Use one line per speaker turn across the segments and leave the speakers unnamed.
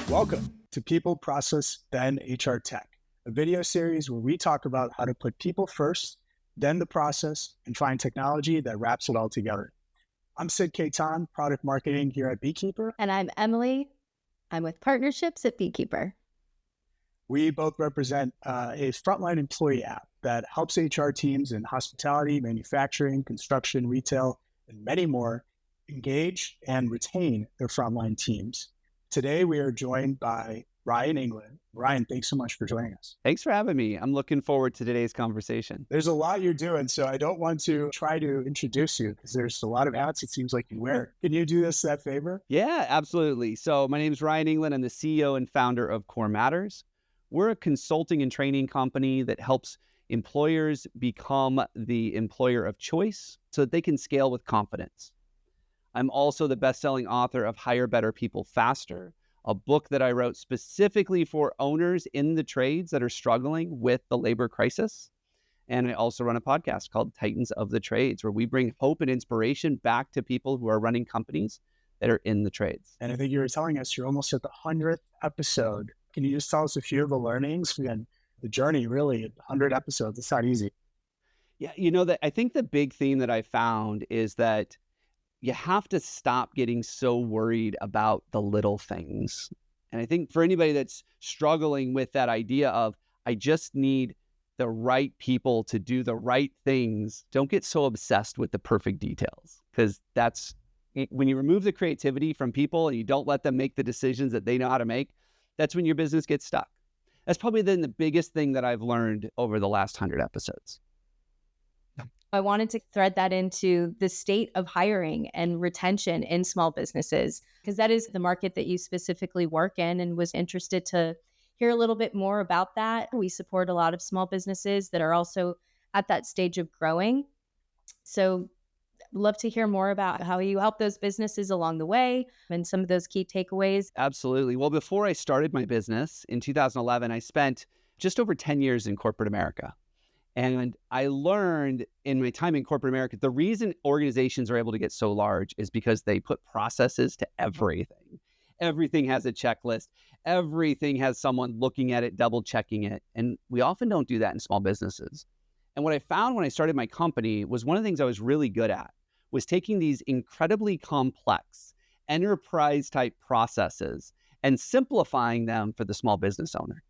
Welcome to People, Process, Then HR Tech, a video series where we talk about how to put people first, then the process, and find technology that wraps it all together. I'm Sid Kaitan, Product Marketing here at Beekeeper.
And I'm Emily. I'm with Partnerships at Beekeeper.
We both represent a frontline employee app that helps HR teams in hospitality, manufacturing, construction, retail, and many more engage and retain their frontline teams. Today, we are joined by Ryan Englin. Ryan, thanks so much for joining us.
Thanks for having me. I'm looking forward to today's conversation.
There's a lot you're doing, so I don't want to try to introduce you because there's a lot of hats it seems like you wear. Can you do us that favor?
Yeah, absolutely. So my name is Ryan Englin. I'm the CEO and founder of Core Matters. We're a consulting and training company that helps employers become the employer of choice so that they can scale with confidence. I'm also the best-selling author of Hire Better People Faster, a book that I wrote specifically for owners in the trades that are struggling with the labor crisis. And I also run a podcast called Titans of the Trades, where we bring hope and inspiration back to people who are running companies that are in the trades.
And I think you were telling us you're almost at the 100th episode. Can you just tell us a few of the learnings and the journey, really, 100 episodes? It's not easy.
Yeah, I think the big theme that I found is that you have to stop getting so worried about the little things. And I think for anybody that's struggling with that idea of, I just need the right people to do the right things, don't get so obsessed with the perfect details. Because that's, when you remove the creativity from people and you don't let them make the decisions that they know how to make, that's when your business gets stuck. That's probably then the biggest thing that I've learned over the last 100 episodes.
I wanted to thread that into the state of hiring and retention in small businesses, because that is the market that you specifically work in, and was interested to hear a little bit more about that. We support a lot of small businesses that are also at that stage of growing. So I'd love to hear more about how you help those businesses along the way and some of those key takeaways.
Absolutely. Well, before I started my business in 2011, I spent just over 10 years in corporate America. And I learned in my time in corporate America, the reason organizations are able to get so large is because they put processes to everything. Everything has a checklist. Everything has someone looking at it, double checking it. And we often don't do that in small businesses. And what I found when I started my company was one of the things I was really good at was taking these incredibly complex enterprise type processes and simplifying them for the small business owner.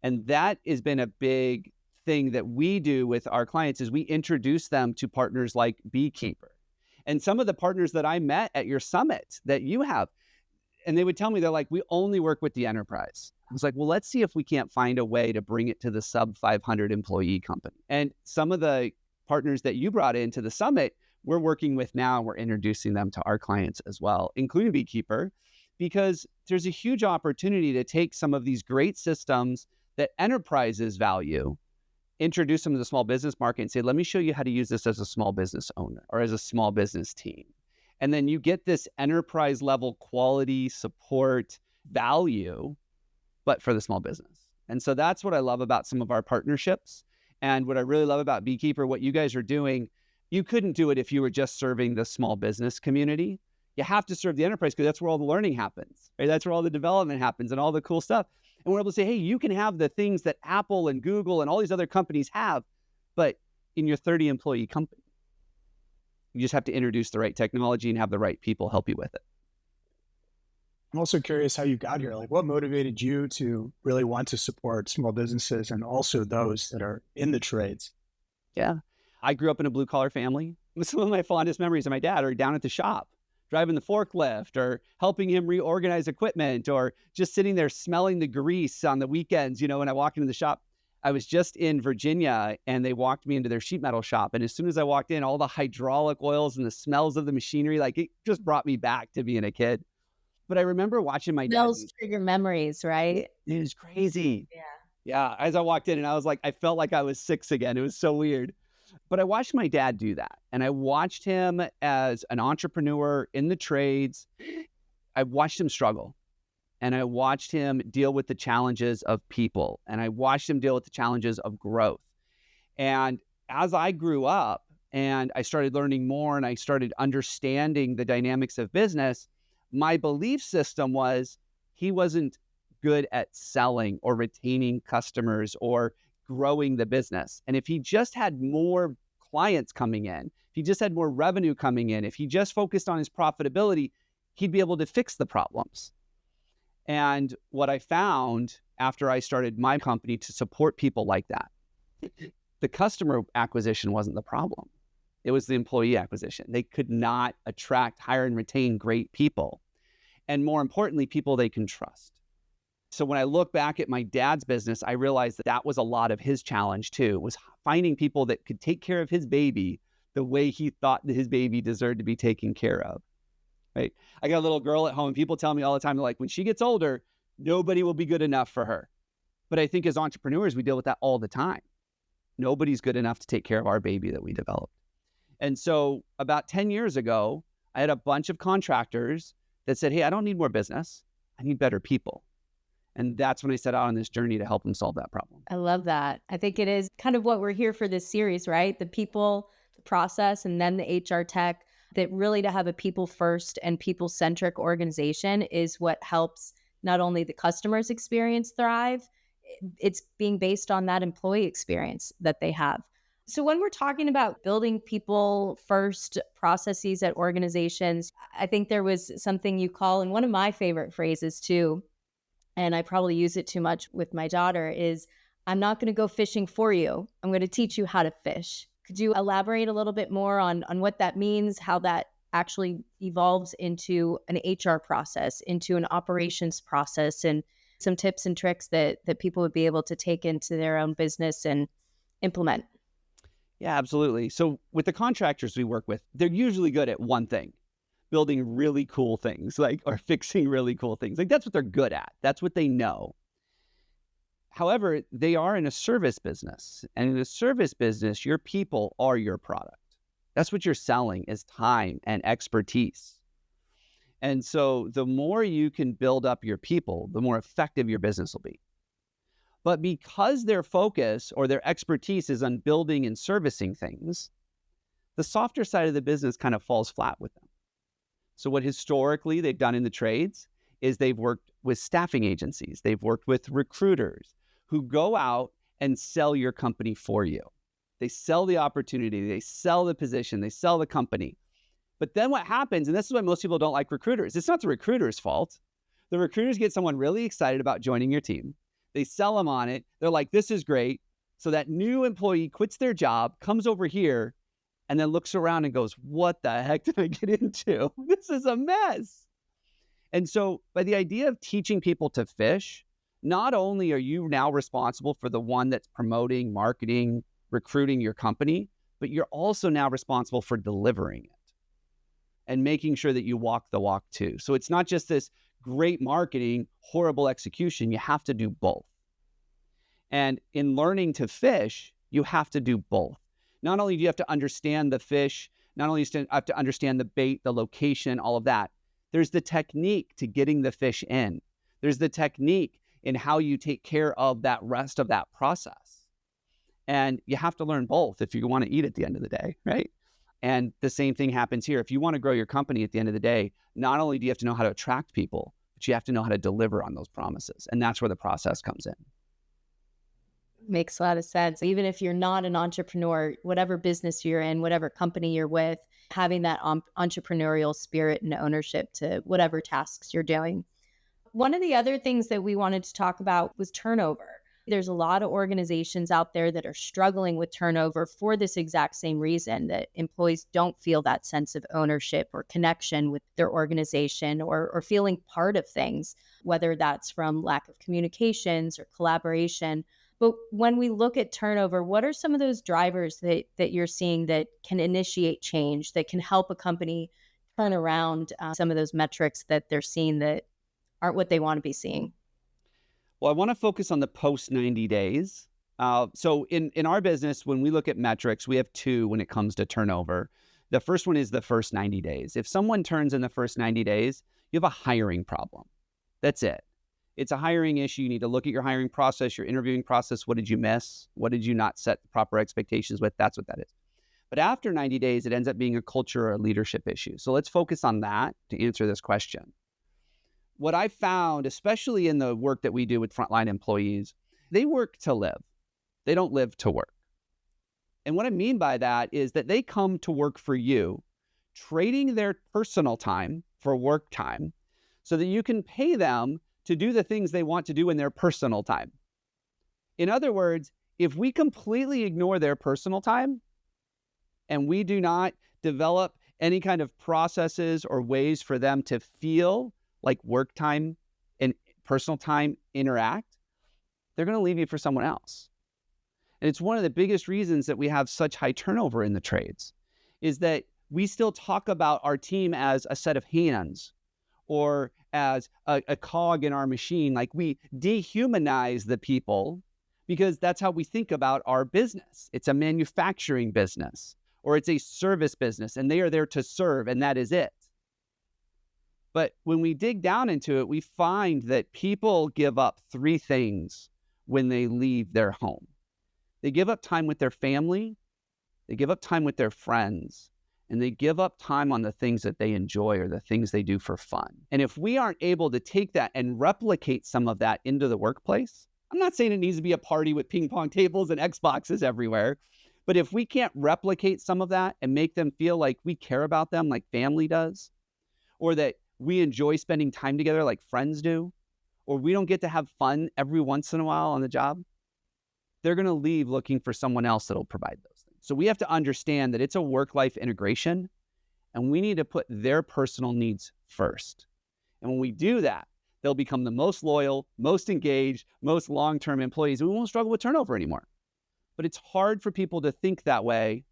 And that has been a big thing that we do with our clients is we introduce them to partners like Beekeeper. And some of the partners that I met at your summit that you have, and they would tell me, they're like, we only work with the enterprise. I was like, well, let's see if we can't find a way to bring it to the sub 500 employee company. And some of the partners that you brought into the summit, we're working with now, and we're introducing them to our clients as well, including Beekeeper, because there's a huge opportunity to take some of these great systems that enterprises value, introduce them to the small business market and say, let me show you how to use this as a small business owner or as a small business team. And then you get this enterprise level quality, support, value, but for the small business. And so that's what I love about some of our partnerships. And what I really love about Beekeeper, what you guys are doing, you couldn't do it if you were just serving the small business community. You have to serve the enterprise because that's where all the learning happens, right? That's where all the development happens and all the cool stuff. And we're able to say, hey, you can have the things that Apple and Google and all these other companies have, but in your 30 employee company. You just have to introduce the right technology and have the right people help you with it.
I'm also curious how you got here. Like, what motivated you to really want to support small businesses and also those that are in the trades?
Yeah. I grew up in a blue collar family. Some of my fondest memories of my dad are down at the shop, driving the forklift or helping him reorganize equipment or just sitting there smelling the grease on the weekends. When I walked into the shop, I was just in Virginia and they walked me into their sheet metal shop. And as soon as I walked in, all the hydraulic oils and the smells of the machinery, like it just brought me back to being a kid. But I remember watching my dad.
Those trigger memories, right?
It was crazy.
Yeah.
Yeah. As I walked in and I was like, I felt like I was 6 again. It was so weird. But I watched my dad do that. And I watched him as an entrepreneur in the trades. I watched him struggle. And I watched him deal with the challenges of people. And I watched him deal with the challenges of growth. And as I grew up, and I started learning more and I started understanding the dynamics of business, my belief system was he wasn't good at selling or retaining customers or growing the business. And if he just had more clients coming in, if he just had more revenue coming in, if he just focused on his profitability, he'd be able to fix the problems. And what I found after I started my company to support people like that, the customer acquisition wasn't the problem. It was the employee acquisition. They could not attract, hire, and retain great people. And more importantly, people they can trust. So when I look back at my dad's business, I realized that that was a lot of his challenge too, was finding people that could take care of his baby the way he thought that his baby deserved to be taken care of. Right? I got a little girl at home. People tell me all the time, they're like, when she gets older, nobody will be good enough for her. But I think as entrepreneurs, we deal with that all the time. Nobody's good enough to take care of our baby that we developed. And so about 10 years ago, I had a bunch of contractors that said, hey, I don't need more business. I need better people. And that's when I set out on this journey to help them solve that problem.
I love that. I think it is kind of what we're here for this series, right? The people, the process, and then the HR tech. That really to have a people first and people centric organization is what helps not only the customer's experience thrive, it's being based on that employee experience that they have. So when we're talking about building people first processes at organizations, I think there was something you call, and one of my favorite phrases too, and I probably use it too much with my daughter, is I'm not going to go fishing for you. I'm going to teach you how to fish. Could you elaborate a little bit more on what that means, how that actually evolves into an HR process, into an operations process, and some tips and tricks that people would be able to take into their own business and implement?
Yeah, absolutely. So with the contractors we work with, they're usually good at one thing, building really cool things, or fixing really cool things. That's what they're good at. That's what they know. However, they are in a service business. And in a service business, your people are your product. That's what you're selling is time and expertise. And so the more you can build up your people, the more effective your business will be. But because their focus or their expertise is on building and servicing things, the softer side of the business kind of falls flat with them. So what historically they've done in the trades is they've worked with staffing agencies. They've worked with recruiters who go out and sell your company for you. They sell the opportunity, they sell the position, they sell the company. But then what happens, and this is why most people don't like recruiters, it's not the recruiter's fault. The recruiters get someone really excited about joining your team. They sell them on it. They're like, this is great. So that new employee quits their job, comes over here, and then looks around and goes, what the heck did I get into? This is a mess. And so by the idea of teaching people to fish, not only are you now responsible for the one that's promoting, marketing, recruiting your company, but you're also now responsible for delivering it and making sure that you walk the walk too. So it's not just this great marketing, horrible execution. You have to do both. And in learning to fish, you have to do both. Not only do you have to understand the fish, not only do you have to understand the bait, the location, all of that, there's the technique to getting the fish in. There's the technique in how you take care of that rest of that process. And you have to learn both if you want to eat at the end of the day, right? And the same thing happens here. If you want to grow your company at the end of the day, not only do you have to know how to attract people, but you have to know how to deliver on those promises. And that's where the process comes in.
Makes a lot of sense. Even if you're not an entrepreneur, whatever business you're in, whatever company you're with, having that entrepreneurial spirit and ownership to whatever tasks you're doing. One of the other things that we wanted to talk about was turnover. There's a lot of organizations out there that are struggling with turnover for this exact same reason, that employees don't feel that sense of ownership or connection with their organization or feeling part of things, whether that's from lack of communications or collaboration. But when we look at turnover, what are some of those drivers that you're seeing that can initiate change, that can help a company turn around some of those metrics that they're seeing that aren't what they want to be seeing?
Well, I want to focus on the post 90 days. So in our business, when we look at metrics, we have two when it comes to turnover. The first one is the first 90 days. If someone turns in the first 90 days, you have a hiring problem. That's it. It's a hiring issue. You need to look at your hiring process, your interviewing process. What did you miss? What did you not set the proper expectations with? That's what that is. But after 90 days, it ends up being a culture or a leadership issue. So let's focus on that to answer this question. What I found, especially in the work that we do with frontline employees, they work to live. They don't live to work. And what I mean by that is that they come to work for you, trading their personal time for work time so that you can pay them to do the things they want to do in their personal time. In other words, if we completely ignore their personal time and we do not develop any kind of processes or ways for them to feel like work time and personal time interact, they're going to leave you for someone else. And it's one of the biggest reasons that we have such high turnover in the trades is that we still talk about our team as a set of hands or as a cog in our machine. Like we dehumanize the people because that's how we think about our business. It's a manufacturing business or it's a service business and they are there to serve and that is it. But when we dig down into it, we find that people give up three things when they leave their home. They give up time with their family, they give up time with their friends, and they give up time on the things that they enjoy or the things they do for fun. And if we aren't able to take that and replicate some of that into the workplace, I'm not saying it needs to be a party with ping pong tables and Xboxes everywhere, but if we can't replicate some of that and make them feel like we care about them like family does, or that we enjoy spending time together like friends do, or we don't get to have fun every once in a while on the job, they're going to leave looking for someone else that'll provide those things. So we have to understand that it's a work-life integration and we need to put their personal needs first. And when we do that, they'll become the most loyal, most engaged, most long-term employees. And we won't struggle with turnover anymore. But it's hard for people to think that way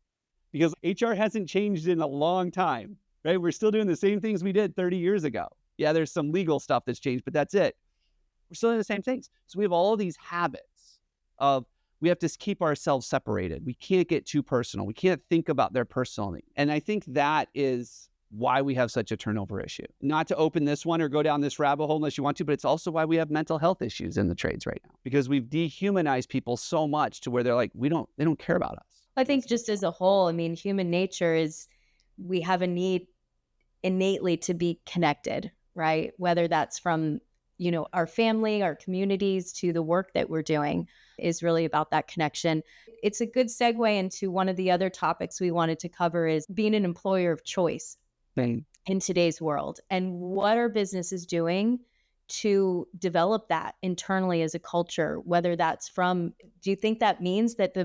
because HR hasn't changed in a long time, right? We're still doing the same things we did 30 years ago. Yeah, there's some legal stuff that's changed, but that's it. We're still doing the same things. So we have all of these habits of we have to keep ourselves separated. We can't get too personal. We can't think about their personal needs. And I think that is why we have such a turnover issue. Not to open this one or go down this rabbit hole unless you want to, but it's also why we have mental health issues in the trades right now. Because we've dehumanized people so much to where they're like, they don't care about us.
I think just as a whole, I mean, human nature is we have a need innately to be connected, right? Whether that's from our family, our communities, to the work that we're doing is really about that connection. It's a good segue into one of the other topics we wanted to cover is being an employer of choice in today's world and what are businesses doing to develop that internally as a culture, whether that's do you think that means that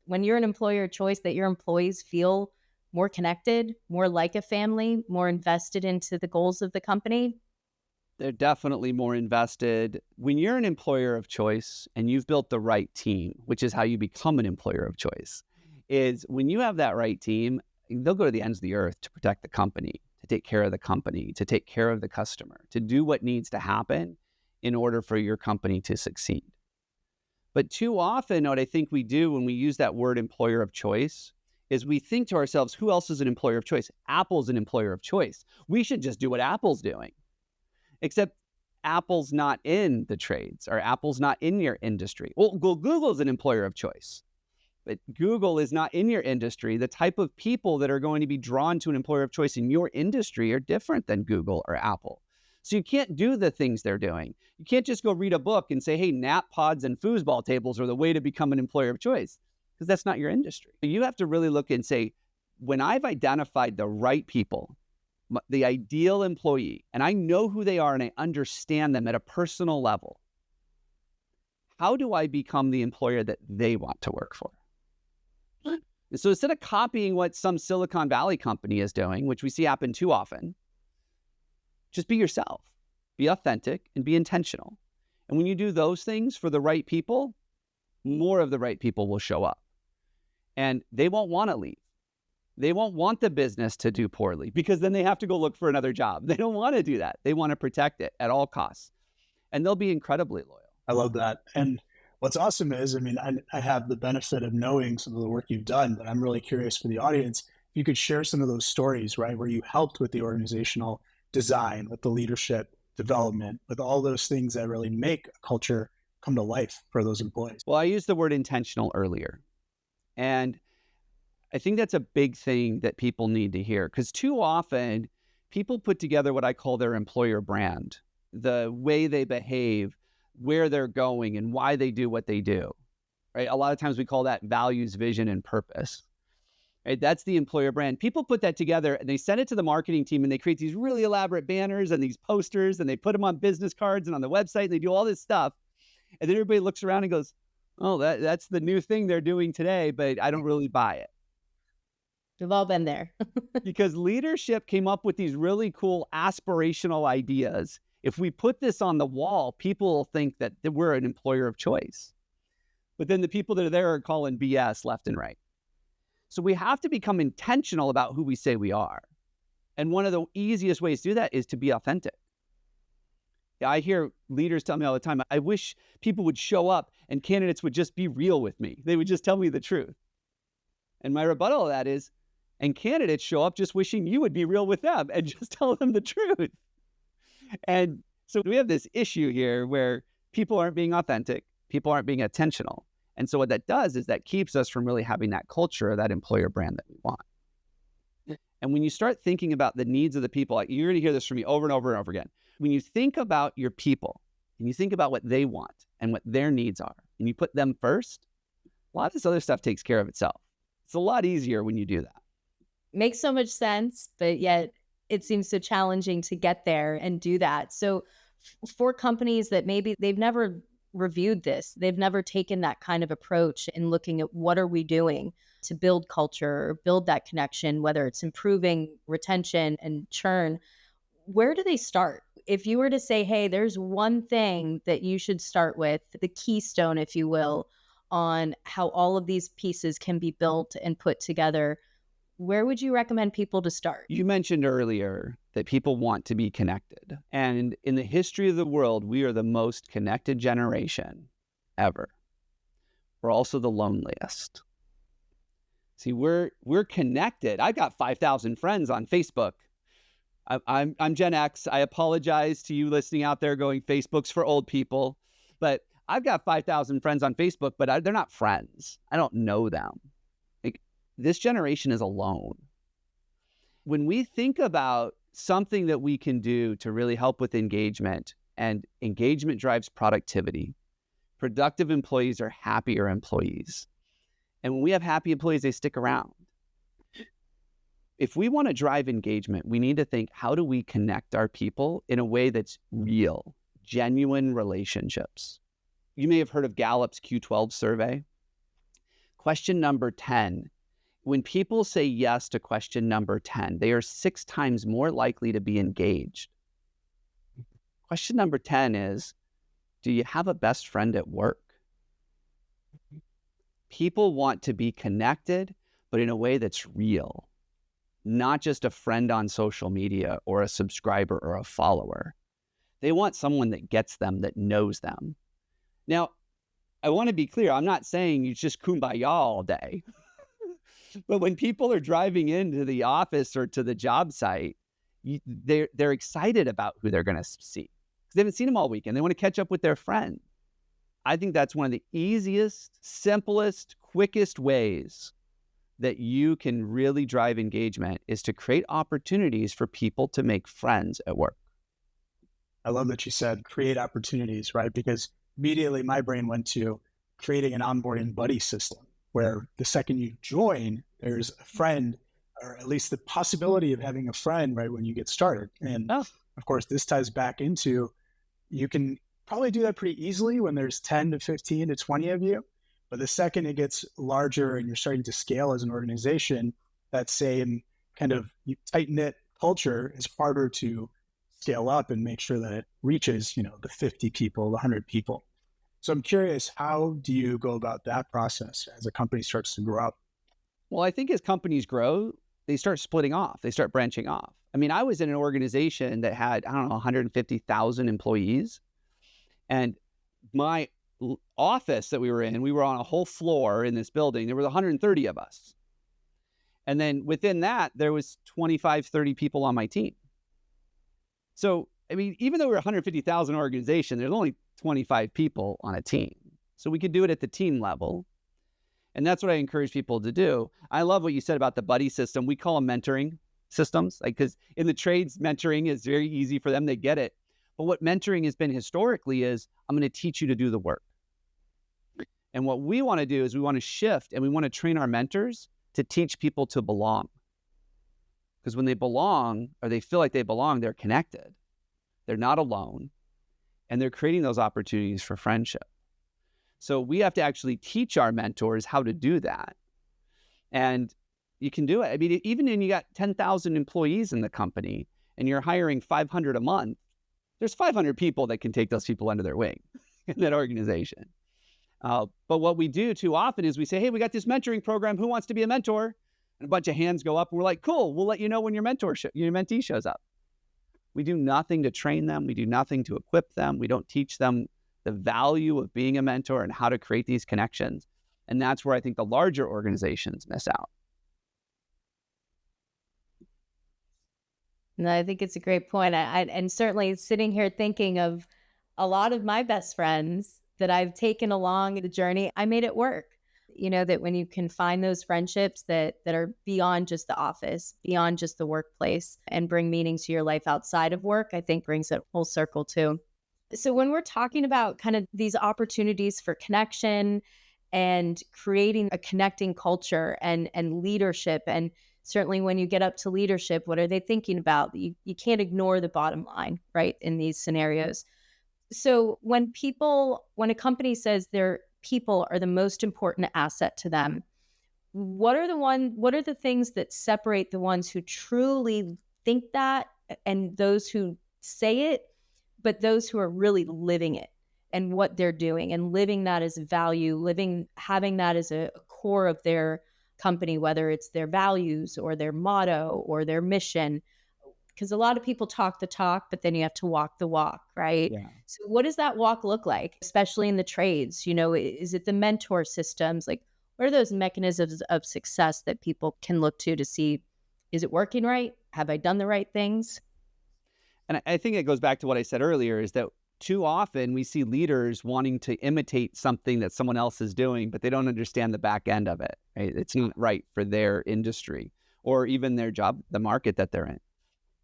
when you're an employer of choice, that your employees feel more connected, more like a family, more invested into the goals of the company?
They're definitely more invested. When you're an employer of choice and you've built the right team, which is how you become an employer of choice, is when you have that right team, they'll go to the ends of the earth to protect the company, to take care of the company, to take care of the customer, to do what needs to happen in order for your company to succeed. But too often, what I think we do when we use that word employer of choice is we think to ourselves, who else is an employer of choice? Apple's an employer of choice. We should just do what Apple's doing. Except Apple's not in the trades or Apple's not in your industry. Well, Google's an employer of choice, but Google is not in your industry. The type of people that are going to be drawn to an employer of choice in your industry are different than Google or Apple. So you can't do the things they're doing. You can't just go read a book and say, hey, nap pods and foosball tables are the way to become an employer of choice, because that's not your industry. You have to really look and say, when I've identified the right people, the ideal employee, and I know who they are and I understand them at a personal level, how do I become the employer that they want to work for? And so instead of copying what some Silicon Valley company is doing, which we see happen too often, just be yourself, be authentic, and be intentional. And when you do those things for the right people, more of the right people will show up. And they won't want to leave. They won't want the business to do poorly because then they have to go look for another job. They don't want to do that. They want to protect it at all costs. And they'll be incredibly loyal.
I love that. And what's awesome is, I have the benefit of knowing some of the work you've done, but I'm really curious for the audience. If you could share some of those stories, right, where you helped with the organizational design, with the leadership development, with all those things that really make a culture come to life for those employees.
Well, I used the word intentional earlier. And I think that's a big thing that people need to hear, because too often people put together what I call their employer brand, the way they behave, where they're going, and why they do what they do, right? A lot of times we call that values, vision, and purpose, right? That's the employer brand. People put that together and they send it to the marketing team and they create these really elaborate banners and these posters and they put them on business cards and on the website and they do all this stuff. And then everybody looks around and goes, oh, that's the new thing they're doing today, but I don't really buy it.
We've all been there.
Because leadership came up with these really cool aspirational ideas. If we put this on the wall, people will think that we're an employer of choice. But then the people that are there are calling BS left and right. So we have to become intentional about who we say we are. And one of the easiest ways to do that is to be authentic. I hear leaders tell me all the time, I wish people would show up and candidates would just be real with me. They would just tell me the truth. And my rebuttal to that is, and candidates show up just wishing you would be real with them and just tell them the truth. And so we have this issue here where people aren't being authentic, people aren't being intentional. And so what that does is that keeps us from really having that culture, that employer brand that we want. And when you start thinking about the needs of the people, you're going to hear this from me over and over and over again. When you think about your people and you think about what they want and what their needs are, and you put them first, a lot of this other stuff takes care of itself. It's a lot easier when you do that.
Makes so much sense, but yet it seems so challenging to get there and do that. So for companies that maybe they've never reviewed this, they've never taken that kind of approach in looking at what are we doing to build culture or build that connection, whether it's improving retention and churn, where do they start? If you were to say, hey, there's one thing that you should start with, the keystone, if you will, on how all of these pieces can be built and put together, where would you recommend people to start?
You mentioned earlier that people want to be connected. And in the history of the world, we are the most connected generation ever. We're also the loneliest. See, we're connected. I got 5,000 friends on Facebook. I'm Gen X. I apologize to you listening out there going, Facebook's for old people. But I've got 5,000 friends on Facebook, but they're not friends. I don't know them. This generation is alone. When we think about something that we can do to really help with engagement, and engagement drives productivity, productive employees are happier employees. And when we have happy employees, they stick around. If we want to drive engagement, we need to think, how do we connect our people in a way that's real, genuine relationships? You may have heard of Gallup's Q12 survey. Question number 10. When people say yes to question number 10, they are 6 times more likely to be engaged. Question number 10 is, do you have a best friend at work? People want to be connected, but in a way that's real, not just a friend on social media or a subscriber or a follower. They want someone that gets them, that knows them. Now, I want to be clear. I'm not saying you just kumbaya all day. But when people are driving into the office or to the job site, they're excited about who they're going to see, because they haven't seen them all weekend. They want to catch up with their friend. I think that's one of the easiest, simplest, quickest ways that you can really drive engagement, is to create opportunities for people to make friends at work.
I love that you said create opportunities, right? Because immediately my brain went to creating an onboarding buddy system, where the second you join, there's a friend, or at least the possibility of having a friend right when you get started. And of course, this ties back into, you can probably do that pretty easily when there's 10 to 15 to 20 of you. But the second it gets larger and you're starting to scale as an organization, that same kind of tight-knit culture is harder to scale up and make sure that it reaches, the 50 people, the 100 people. So I'm curious, how do you go about that process as a company starts to grow up?
Well, I think as companies grow, they start splitting off. They start branching off. I mean, I was in an organization that had, 150,000 employees. And my office that we were in, we were on a whole floor in this building. There was 130 of us. And then within that, there was 25, 30 people on my team. So, I mean, even though we're a 150,000 organization, there's only 25 people on a team. So we could do it at the team level. And that's what I encourage people to do. I love what you said about the buddy system. We call them mentoring systems, like, because in the trades, mentoring is very easy for them. They get it. But what mentoring has been historically is, I'm going to teach you to do the work. And what we want to do is we want to shift and we want to train our mentors to teach people to belong. Because when they belong, or they feel like they belong, they're connected. They're not alone. And they're creating those opportunities for friendship. So we have to actually teach our mentors how to do that. And you can do it. I mean, even when you got 10,000 employees in the company and you're hiring 500 a month, there's 500 people that can take those people under their wing in that organization. But what we do too often is we say, hey, we got this mentoring program. Who wants to be a mentor? And a bunch of hands go up. And we're like, cool, we'll let you know when your mentee shows up. We do nothing to train them. We do nothing to equip them. We don't teach them the value of being a mentor and how to create these connections. And that's where I think the larger organizations miss out.
No, I think it's a great point. And certainly sitting here thinking of a lot of my best friends that I've taken along the journey, I made it work. You know, that when you can find those friendships that are beyond just the office, beyond just the workplace, and bring meaning to your life outside of work, I think brings it full circle too. So when we're talking about kind of these opportunities for connection and creating a connecting culture and leadership, and certainly when you get up to leadership, what are they thinking about? You can't ignore the bottom line, right, in these scenarios. So when a company says their people are the most important asset to them, what are the things that separate the ones who truly think that and those who say it, but those who are really living it and what they're doing and living that as value, having that as a core of their company, whether it's their values or their motto or their mission? Because a lot of people talk the talk, but then you have to walk the walk, right?
Yeah.
So what does that walk look like, especially in the trades? You know, is it the mentor systems? Like, what are those mechanisms of success that people can look to see, is it working right? Have I done the right things?
And I think it goes back to what I said earlier, is that too often we see leaders wanting to imitate something that someone else is doing, but they don't understand the back end of it, right? It's not right for their industry or even their job, the market that they're in.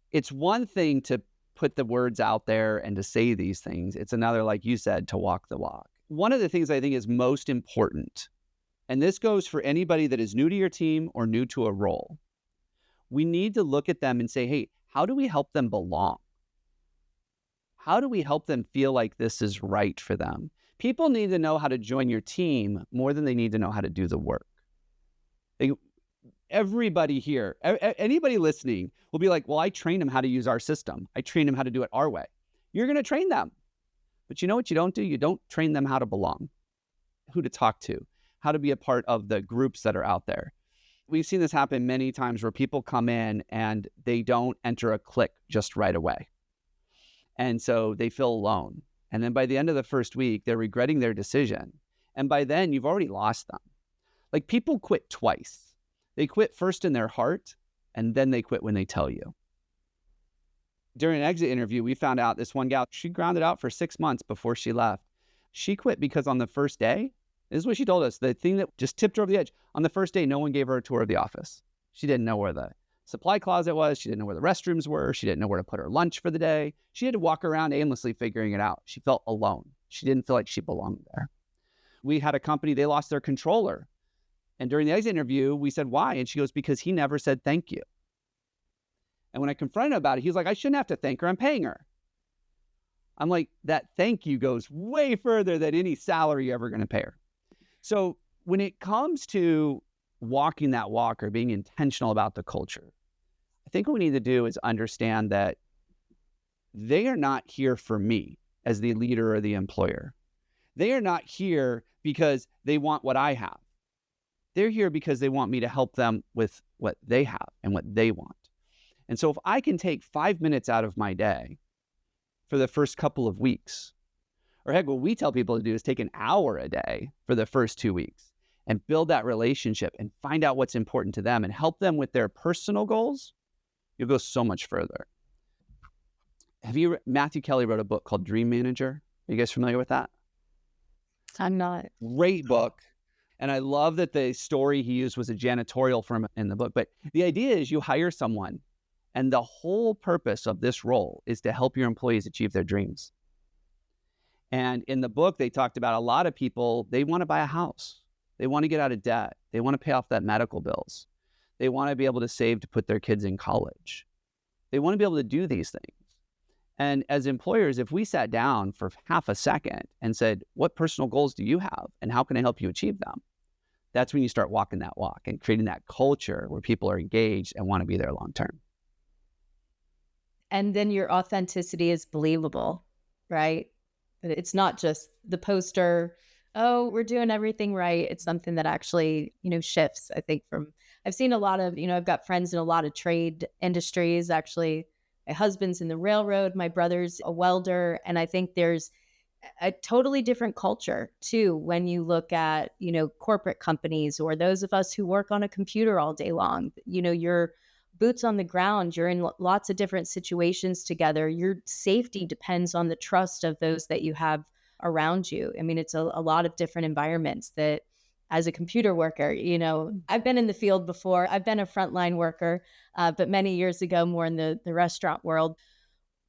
It's one thing to put the words out there and to say these things. It's another, like you said, to walk the walk. One of the things I think is most important, and this goes for anybody that is new to your team or new to a role, we need to look at them and say, hey, how do we help them belong? How do we help them feel like this is right for them? People need to know how to join your team more than they need to know how to do the work. Everybody here, anybody listening will be like, well, I trained them how to use our system. I trained them how to do it our way. You're going to train them. But you know what you don't do? You don't train them how to belong, who to talk to, how to be a part of the groups that are out there. We've seen this happen many times where people come in and they don't enter a clique just right away. And so they feel alone. And then by the end of the first week, they're regretting their decision. And by then, you've already lost them. Like, people quit twice. They quit first in their heart, and then they quit when they tell you. During an exit interview, we found out this one gal, she grounded out for 6 months before she left. She quit because on the first day, this is what she told us, the thing that just tipped her over the edge. On the first day, no one gave her a tour of the office. She didn't know where the supply closet was. She didn't know where the restrooms were. She didn't know where to put her lunch for the day. She had to walk around aimlessly figuring it out. She felt alone. She didn't feel like she belonged there. We had a company, they lost their controller. And during the exit interview, we said, why? And she goes, because he never said thank you. And when I confronted him about it, he was like, I shouldn't have to thank her. I'm paying her. I'm like, that thank you goes way further than any salary you're ever going to pay her. So when it comes to walking that walk or being intentional about the culture, I think what we need to do is understand that they are not here for me as the leader or the employer. They are not here because they want what I have. They're here because they want me to help them with what they have and what they want. And so if I can take 5 minutes out of my day for the first couple of weeks, or heck, what we tell people to do is take an hour a day for the first 2 weeks and build that relationship and find out what's important to them and help them with their personal goals, you'll go so much further. Matthew Kelly wrote a book called Dream Manager. Are you guys familiar with that?
I'm not.
Great book. And I love that the story he used was a janitorial firm in the book. But the idea is you hire someone, and the whole purpose of this role is to help your employees achieve their dreams. And in the book, they talked about a lot of people, they want to buy a house. They want to get out of debt. They want to pay off that medical bills. They want to be able to save to put their kids in college. They want to be able to do these things. And as employers, if we sat down for half a second and said, what personal goals do you have and how can I help you achieve them? That's when you start walking that walk and creating that culture where people are engaged and want to be there long term.
And then your authenticity is believable, right? It's not just the poster, oh, we're doing everything right. It's something that actually, shifts, I think, I've seen a lot of, I've got friends in a lot of trade industries. Actually, my husband's in the railroad, my brother's a welder. And I think there's a totally different culture too when you look at, corporate companies or those of us who work on a computer all day long. You're boots on the ground, you're in lots of different situations together. Your safety depends on the trust of those that you have around you. I mean, it's a lot of different environments that as a computer worker, I've been in the field before. I've been a frontline worker, but many years ago, more in the restaurant world.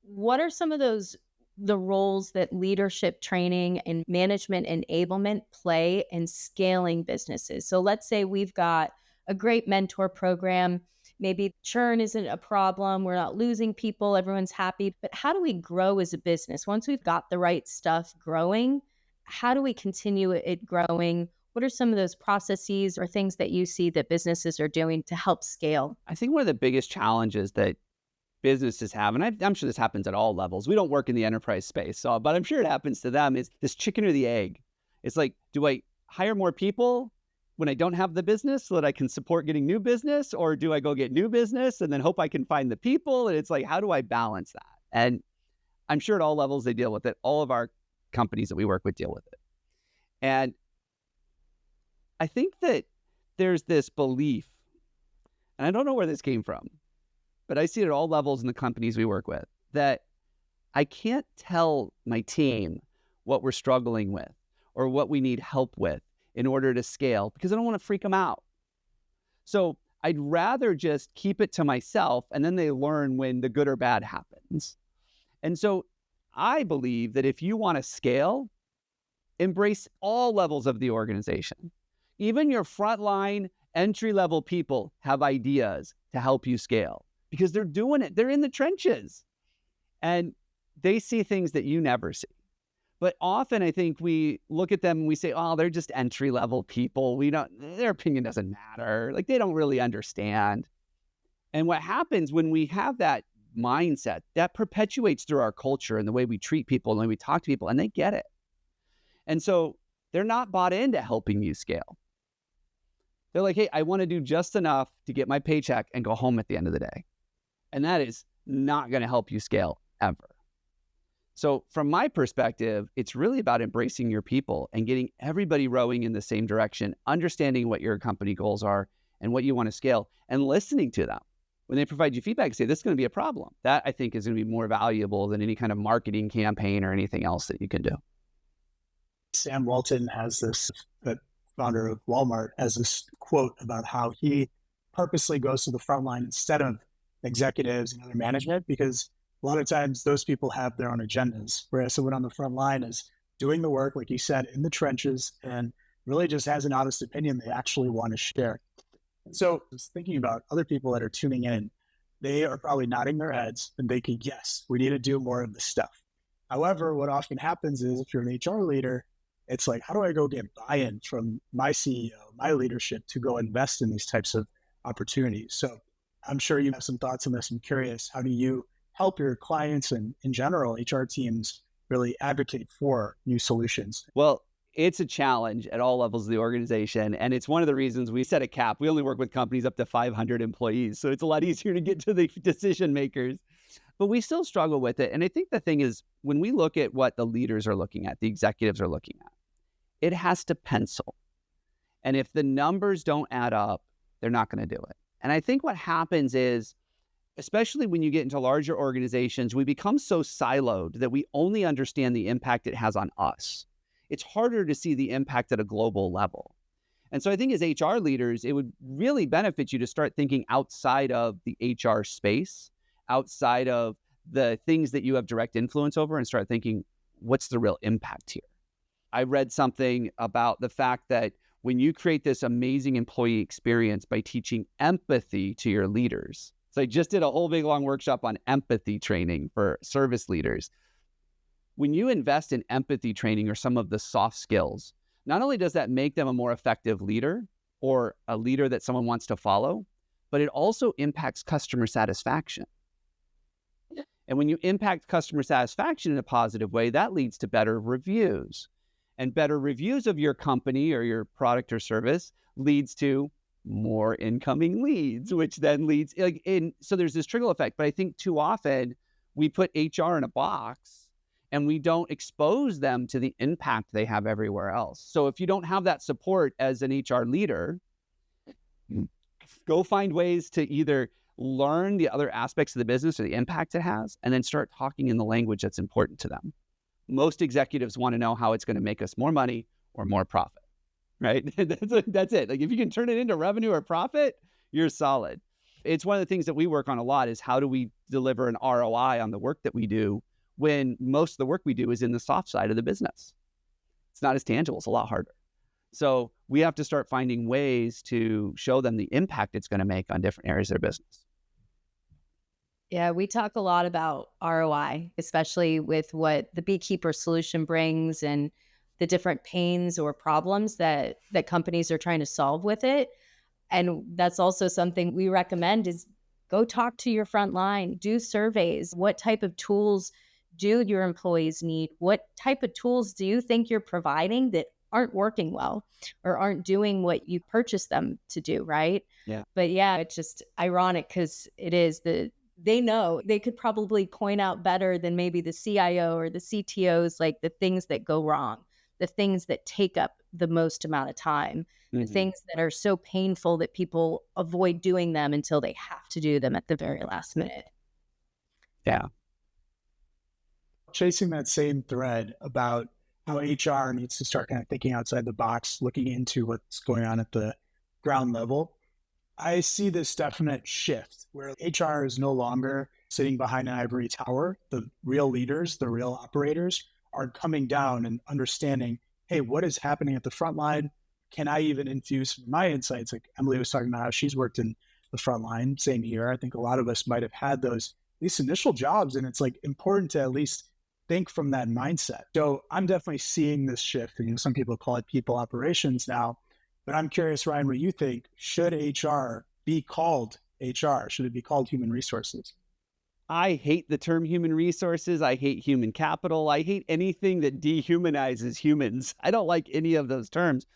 What are some of the roles that leadership training and management enablement play in scaling businesses? So let's say we've got a great mentor program. Maybe churn isn't a problem. We're not losing people. Everyone's happy. But how do we grow as a business? Once we've got the right stuff growing, how do we continue it growing? What are some of those processes or things that you see that businesses are doing to help scale?
I think one of the biggest challenges that businesses have, and I'm sure this happens at all levels. We don't work in the enterprise space, but I'm sure it happens to them, is this chicken or the egg. It's like, do I hire more people when I don't have the business so that I can support getting new business? Or do I go get new business and then hope I can find the people? And it's like, how do I balance that? And I'm sure at all levels they deal with it. All of our companies that we work with deal with it. And I think that there's this belief, and I don't know where this came from, but I see it at all levels in the companies we work with, that I can't tell my team what we're struggling with or what we need help with in order to scale because I don't want to freak them out. So I'd rather just keep it to myself and then they learn when the good or bad happens. And so I believe that if you want to scale, embrace all levels of the organization. Even your frontline entry-level people have ideas to help you scale because they're doing it. They're in the trenches and they see things that you never see. But often I think we look at them and we say, oh, they're just entry-level people. Their opinion doesn't matter. Like they don't really understand. And what happens when we have that mindset, that perpetuates through our culture and the way we treat people and the way we talk to people, and they get it. And so they're not bought into helping you scale. They're like, hey, I want to do just enough to get my paycheck and go home at the end of the day. And that is not going to help you scale ever. So from my perspective, it's really about embracing your people and getting everybody rowing in the same direction, understanding what your company goals are and what you want to scale, and listening to them. When they provide you feedback, say, this is going to be a problem. That, I think, is going to be more valuable than any kind of marketing campaign or anything else that you can do.
Sam Walton has this, the founder of Walmart, has this quote about how he purposely goes to the front line instead of executives and other management, because a lot of times those people have their own agendas, whereas someone on the front line is doing the work, like you said, in the trenches, and really just has an honest opinion they actually want to share. And so I was thinking about other people that are tuning in. They are probably nodding their heads and thinking, yes, we need to do more of this stuff. However, what often happens is if you're an HR leader, it's like, how do I go get buy-in from my CEO, my leadership to go invest in these types of opportunities? So I'm sure you have some thoughts on this. I'm curious, how do you help your clients and in general, HR teams really advocate for new solutions?
Well, it's a challenge at all levels of the organization. And it's one of the reasons we set a cap. We only work with companies up to 500 employees. So it's a lot easier to get to the decision makers. But we still struggle with it. And I think the thing is, when we look at what the leaders are looking at, the executives are looking at, it has to pencil. And if the numbers don't add up, they're not going to do it. And I think what happens is, especially when you get into larger organizations, we become so siloed that we only understand the impact it has on us. It's harder to see the impact at a global level. And so I think as HR leaders, it would really benefit you to start thinking outside of the HR space, outside of the things that you have direct influence over, and start thinking, what's the real impact here? I read something about the fact that when you create this amazing employee experience by teaching empathy to your leaders. So I just did a whole big long workshop on empathy training for service leaders. When you invest in empathy training or some of the soft skills, not only does that make them a more effective leader or a leader that someone wants to follow, but it also impacts customer satisfaction. And when you impact customer satisfaction in a positive way, that leads to better reviews. And better reviews of your company or your product or service leads to more incoming leads, which then leads so there's this trickle effect. But I think too often we put HR in a box and we don't expose them to the impact they have everywhere else. So if you don't have that support as an HR leader, go find ways to either learn the other aspects of the business or the impact it has, and then start talking in the language that's important to them. Most executives want to know how it's going to make us more money or more profit, right? That's it. Like if you can turn it into revenue or profit, you're solid. It's one of the things that we work on a lot is how do we deliver an ROI on the work that we do when most of the work we do is in the soft side of the business. It's not as tangible. It's a lot harder. So we have to start finding ways to show them the impact it's going to make on different areas of their business.
Yeah, we talk a lot about ROI, especially with what the Beekeeper solution brings and the different pains or problems that companies are trying to solve with it. And that's also something we recommend is go talk to your front line, do surveys. What type of tools do your employees need? What type of tools do you think you're providing that aren't working well or aren't doing what you purchased them to do, right?
Yeah.
But yeah, it's just ironic because they know they could probably point out better than maybe the CIO or the CTOs, like the things that go wrong, the things that take up the most amount of time, the things that are so painful that people avoid doing them until they have to do them at the very last minute.
Yeah.
Chasing that same thread about how HR needs to start kind of thinking outside the box, looking into what's going on at the ground level. I see this definite shift where HR is no longer sitting behind an ivory tower. The real leaders, the real operators are coming down and understanding, hey, what is happening at the front line? Can I even infuse my insights? Like Emily was talking about how she's worked in the front line. Same here. I think a lot of us might have had these initial jobs, and it's like important to at least think from that mindset. So I'm definitely seeing this shift. And some people call it people operations now. But I'm curious, Ryan, what you think. Should HR be called HR? Should it be called human resources?
I hate the term human resources. I hate human capital. I hate anything that dehumanizes humans. I don't like any of those terms.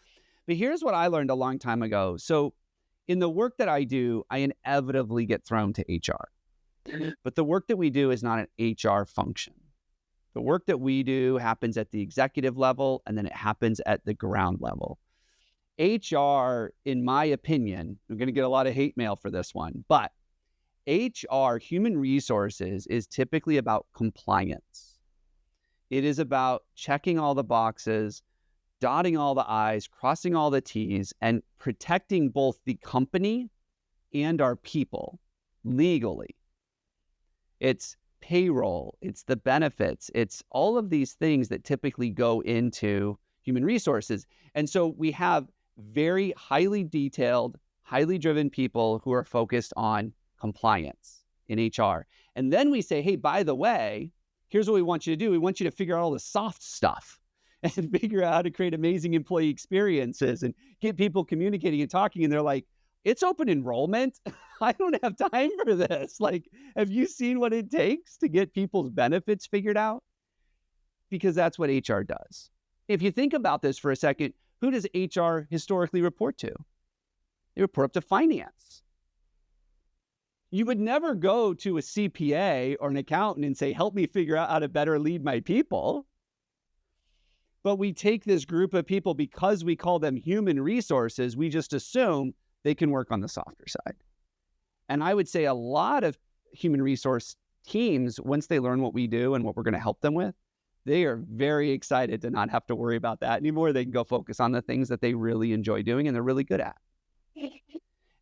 But here's what I learned a long time ago. So in the work that I do, I inevitably get thrown to HR. But the work that we do is not an HR function. The work that we do happens at the executive level, and then it happens at the ground level. HR, in my opinion, I'm going to get a lot of hate mail for this one, but HR, human resources, is typically about compliance. It is about checking all the boxes, dotting all the I's, crossing all the T's, and protecting both the company and our people legally. It's payroll, it's the benefits, it's all of these things that typically go into human resources. And so we have very highly detailed, highly driven people who are focused on compliance in HR. And then we say, hey, by the way, here's what we want you to do. We want you to figure out all the soft stuff and figure out how to create amazing employee experiences and get people communicating and talking. And they're like, it's open enrollment. I don't have time for this. Like, have you seen what it takes to get people's benefits figured out? Because that's what HR does. If you think about this for a second, who does HR historically report to? They report up to finance. You would never go to a CPA or an accountant and say, help me figure out how to better lead my people. But we take this group of people because we call them human resources, we just assume they can work on the softer side. And I would say a lot of human resource teams, once they learn what we do and what we're going to help them with, They are very excited to not have to worry about that anymore. They can go focus on the things that they really enjoy doing and they're really good at.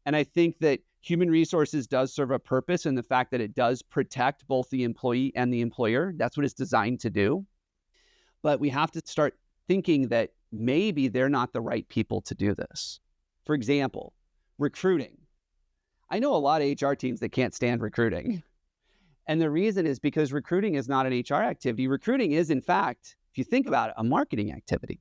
And I think that human resources does serve a purpose in the fact that it does protect both the employee and the employer. That's what it's designed to do. But we have to start thinking that maybe they're not the right people to do this. For example, recruiting. I know a lot of HR teams that can't stand recruiting. And the reason is because recruiting is not an HR activity. Recruiting is, in fact, if you think about it, a marketing activity.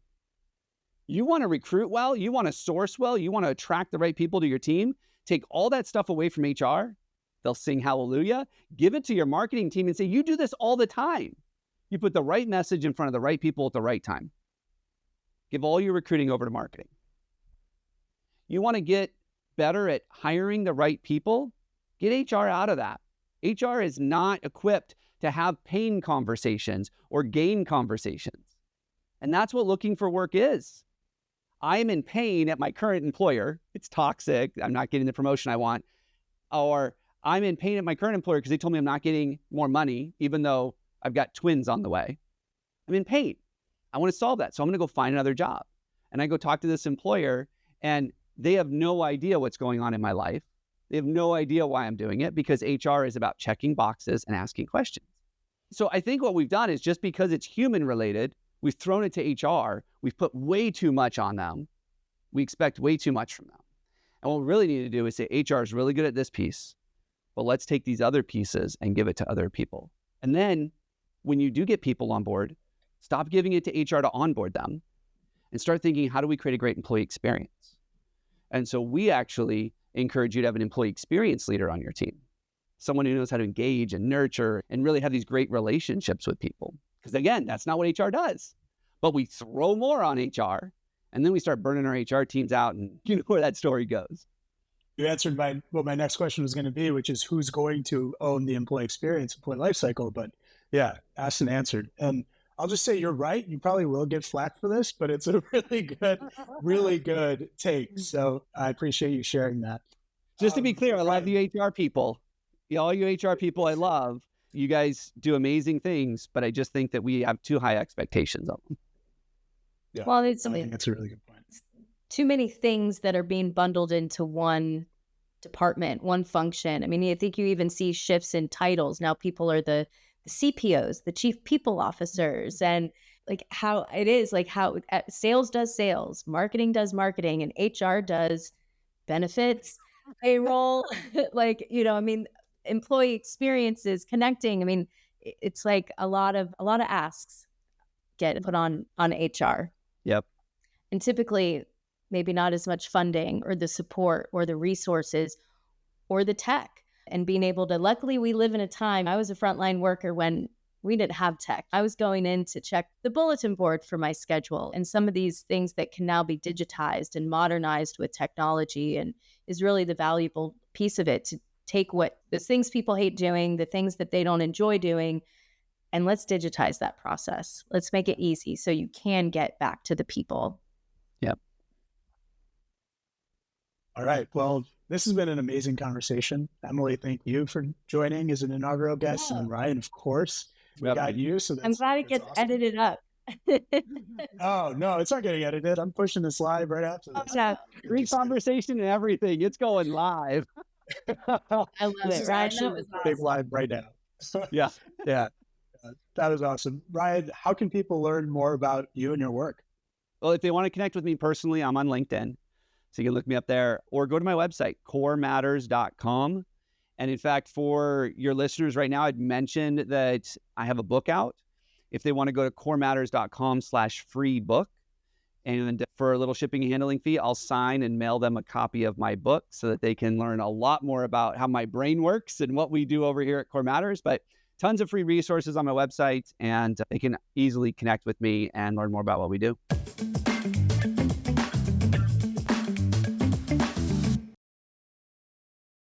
You want to recruit well, you want to source well, you want to attract the right people to your team, take all that stuff away from HR. They'll sing hallelujah. Give it to your marketing team and say, you do this all the time. You put the right message in front of the right people at the right time. Give all your recruiting over to marketing. You want to get better at hiring the right people? Get HR out of that. HR is not equipped to have pain conversations or gain conversations. And that's what looking for work is. I'm in pain at my current employer. It's toxic. I'm not getting the promotion I want. Or I'm in pain at my current employer because they told me I'm not getting more money, even though I've got twins on the way. I'm in pain. I want to solve that. So I'm going to go find another job. And I go talk to this employer and they have no idea what's going on in my life. They have no idea why I'm doing it because HR is about checking boxes and asking questions. So I think what we've done is just because it's human related, we've thrown it to HR. We've put way too much on them. We expect way too much from them. And what we really need to do is say, HR is really good at this piece, but let's take these other pieces and give it to other people. And then when you do get people on board, stop giving it to HR to onboard them and start thinking, how do we create a great employee experience? And so we actually encourage you to have an employee experience leader on your team, someone who knows how to engage and nurture and really have these great relationships with people. Because again, that's not what HR does. But we throw more on HR and then we start burning our HR teams out, and you know where that story goes.
You answered what my next question was going to be, which is who's going to own the employee experience, employee lifecycle. But yeah, asked and answered. And I'll just say you're right. You probably will get flack for this, but it's a really good take. So I appreciate you sharing that.
Just to be clear, I love you HR people. All you HR people I love. You guys do amazing things, but I just think that we have too high expectations of them.
Yeah,
well,
I think that's a really good point.
Too many things that are being bundled into one department, one function. I mean, I think you even see shifts in titles. Now people are the CPOs, the chief people officers, and like how it is, like how sales does sales, marketing does marketing, and HR does benefits, payroll, like, you know, I mean, employee experiences, connecting. I mean, it's like a lot of asks get put on HR.
Yep.
And typically maybe not as much funding or the support or the resources or the tech. And being able to, luckily we live in a time, I was a frontline worker when we didn't have tech. I was going in to check the bulletin board for my schedule, and some of these things that can now be digitized and modernized with technology, and is really the valuable piece of it, to take what the things people hate doing, the things that they don't enjoy doing, and let's digitize that process. Let's make it easy so you can get back to the people.
Yep.
All right. Well, this has been an amazing conversation. Emily, thank you for joining as an inaugural guest. And Ryan, of course, we got you. So
I'm glad it gets awesome. Edited up.
Oh, no, it's not getting edited. I'm pushing this live right after this.
Yeah.
Great conversation and everything. It's going live.
I love it, Ryan.
That was big live right now.
Yeah.
Yeah. That was awesome. Ryan, how can people learn more about you and your work?
Well, if they want to connect with me personally, I'm on LinkedIn. So you can look me up there or go to my website, corematters.com. And in fact, for your listeners right now, I'd mentioned that I have a book out. If they want to go to corematters.com/free book, and for a little shipping and handling fee, I'll sign and mail them a copy of my book so that they can learn a lot more about how my brain works and what we do over here at Core Matters. But tons of free resources on my website, and they can easily connect with me and learn more about what we do.